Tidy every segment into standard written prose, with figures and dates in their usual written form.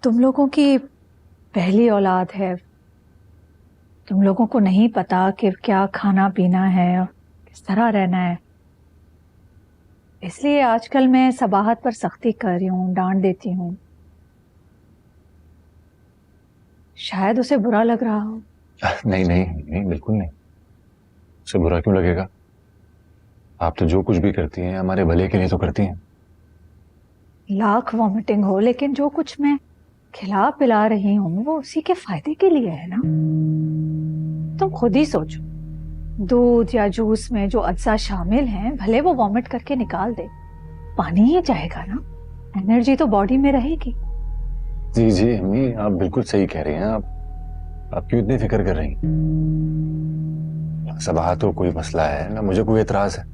तुम लोगों की पहली औलाद है। तुम लोगों को नहीं पता कि क्या खाना पीना है और किस तरह रहना है। इसलिए आजकल मैं सबाहत पर सख्ती कर रही हूँ, डांट देती हूँ। शायद उसे बुरा लग रहा हो। नहीं नहीं नहीं, बिल्कुल नहीं। उसे बुरा क्यों लगेगा? आप तो जो कुछ भी करती हैं हमारे भले के लिए तो करती हैं। लाख वॉमिटिंग हो, लेकिन जो कुछ मैं खिला पिला रही हूँ वो उसी के फायदे के लिए है ना। तुम खुद ही सोचो, दूध या जूस में जो अज्जा शामिल हैं भले वो वॉमिट करके निकाल दे, पानी ही जाएगा ना, एनर्जी तो बॉडी में रहेगी। जी जी अम्मी, आप बिल्कुल सही कह रही हैं। आप क्यों इतनी फिक्र कर रही हैं? सबहा तो कोई मसला है ना, मुझे कोई एतराज है।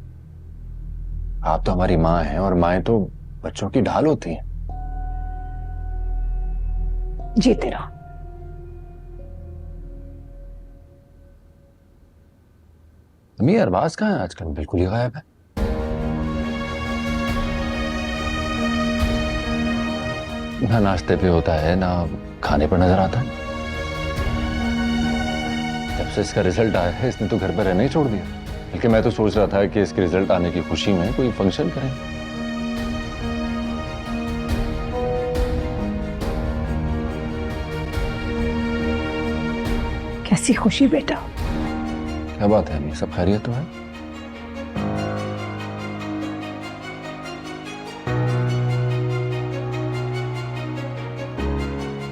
आप तो हमारी माँ हैं और माएँ तो बच्चों की ढाल होती हैं। जीते रहो। अम्मी अरबाज कहाँ है आजकल? बिल्कुल ही गायब है। ना नाश्ते पे होता है ना खाने पर नजर आता है। जब से इसका रिजल्ट आया है इसने तो घर पर रहना ही छोड़ दिया। बल्कि मैं तो सोच रहा था कि इसके रिजल्ट आने की खुशी में कोई फंक्शन करें। कैसी खुशी बेटा। क्या बात है अम्मी, सब खैरियत तो है?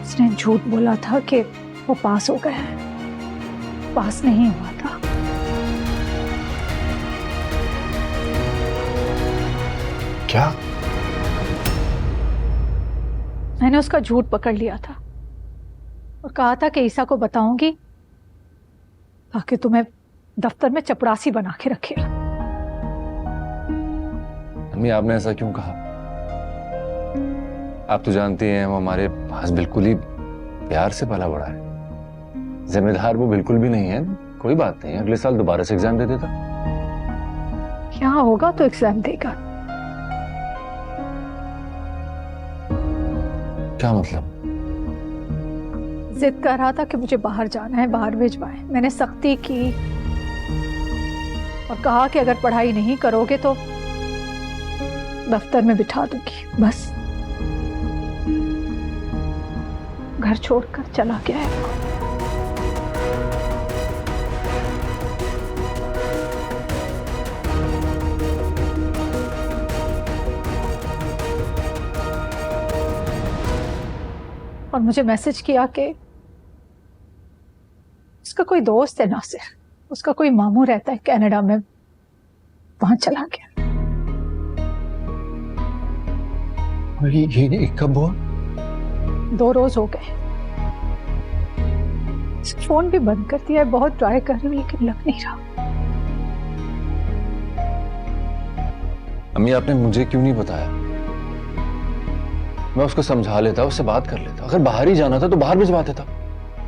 उसने झूठ बोला था कि वो पास हो गया है, पास नहीं हुआ था। क्या? मैंने उसका झूठ पकड़ लिया था और कहा था कि ईसा को बताऊंगी ताकि तुम्हें दफ्तर में चपरासी बना के रखे। अम्मी आपने ऐसा क्यों कहा? आप तो जानती हैं वो हमारे पास बिल्कुल ही प्यार से पला बड़ा है। जिम्मेदार वो बिल्कुल भी नहीं है। कोई बात नहीं, अगले साल दोबारा से एग्जाम दे देता। यहाँ होगा तो एग्जाम देगा। क्या मतलब? जिद कर रहा था कि मुझे बाहर जाना है, बाहर भिजवाएं। मैंने सख्ती की और कहा कि अगर पढ़ाई नहीं करोगे तो दफ्तर में बिठा दूंगी। बस घर छोड़कर चला गया है। और मुझे मैसेज किया कि उसका कोई दोस्त है नासिर, उसका कोई मामू रहता है कनाडा में, वहां चला गया। ये कब हुआ? 2 रोज हो गए। फोन भी बंद कर दिया है, बहुत ट्राई कर रही हूँ लेकिन लग नहीं रहा। अम्मी आपने मुझे क्यों नहीं बताया? मैं उसको समझा लेता, उससे बात कर लेता। अगर बाहर ही जाना था तो बाहर भिजवा देता।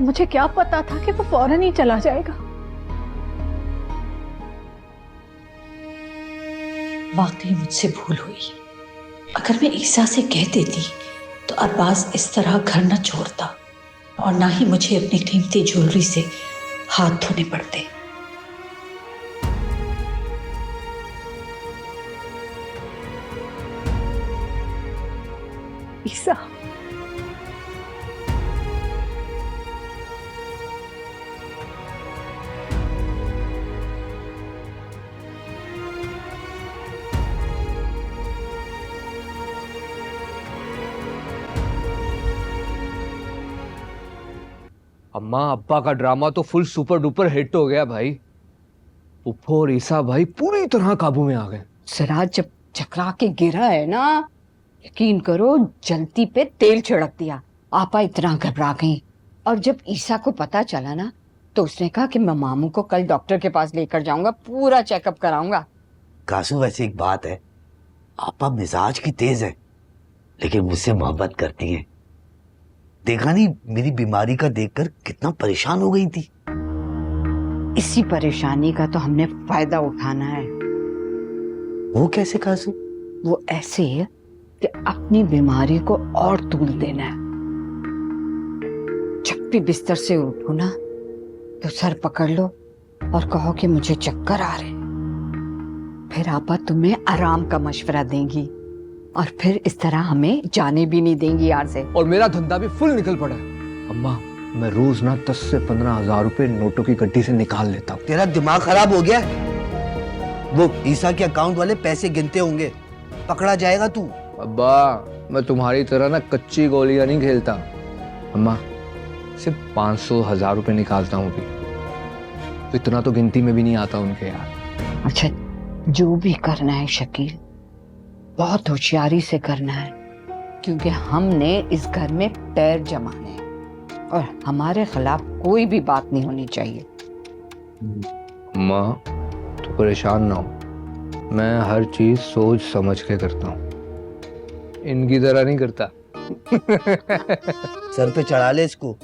मुझे क्या पता था कि वो फौरन ही चला जाएगा। वाकई मुझसे भूल हुई। अगर मैं ईसा से कह देती तो अरबाज इस तरह घर न छोड़ता और ना ही मुझे अपनी कीमती ज्वेलरी से हाथ धोने पड़ते। ईसा, अम्मा अब्बा का ड्रामा तो फुल सुपर डुपर हिट हो गया भाई। पुप्पो और ईसा भाई पूरी तरह काबू में आ गए। जरा जब चकरा के गिरा है ना, यकीन करो जलती पे तेल छिड़क दिया। आपा इतना घबरा गई और जब ईसा को पता चला ना तो उसने कहा कि मैं मामू को कल डॉक्टर के पास लेकर जाऊंगा, पूरा चेकअप कराऊंगा। कासू वैसे एक बात है, आपा मिजाज की तेज है लेकिन मुझसे मोहब्बत करती हैं। देखा नहीं मेरी बीमारी का देखकर कितना परेशान हो गई थी। इसी परेशानी का तो हमने फायदा उठाना है। वो कैसे कासू? वो ऐसे है कि अपनी बीमारी को और तूल देना है। भी बिस्तर से उठो ना तो सर पकड़ लो और कहो कि मुझे चक्कर आ रहे हैं। फिर आपा तुम्हें आराम का मशवरा देंगी और फिर इस तरह हमें जाने भी नहीं देंगी यार से। और मेरा धंधा भी फुल निकल पड़ा है। अम्मा मैं रोज ना 10 से 15 हज़ार रुपए नोटों की गड्डी से निकाल लेता हूँ। तेरा दिमाग खराब हो गया? वो ईसा के अकाउंट वाले पैसे गिनते होंगे, पकड़ा जाएगा तू। अब्बा मैं तुम्हारी तरह ना कच्ची गोलियां नहीं खेलता। अम्मा सिर्फ 500 हज़ार रुपए निकालता हूँ अभी। इतना तो गिनती में भी नहीं आता उनके यार। अच्छा जो भी करना है शकील बहुत होशियारी से करना है, क्योंकि हमने इस घर में पैर जमाने हैं और हमारे खिलाफ कोई भी बात नहीं होनी चाहिए। अम्मा तो परेशान ना हो, मैं हर चीज सोच समझ के करता हूँ, इनकी तरह नहीं करता। सर पे चढ़ा ले इसको,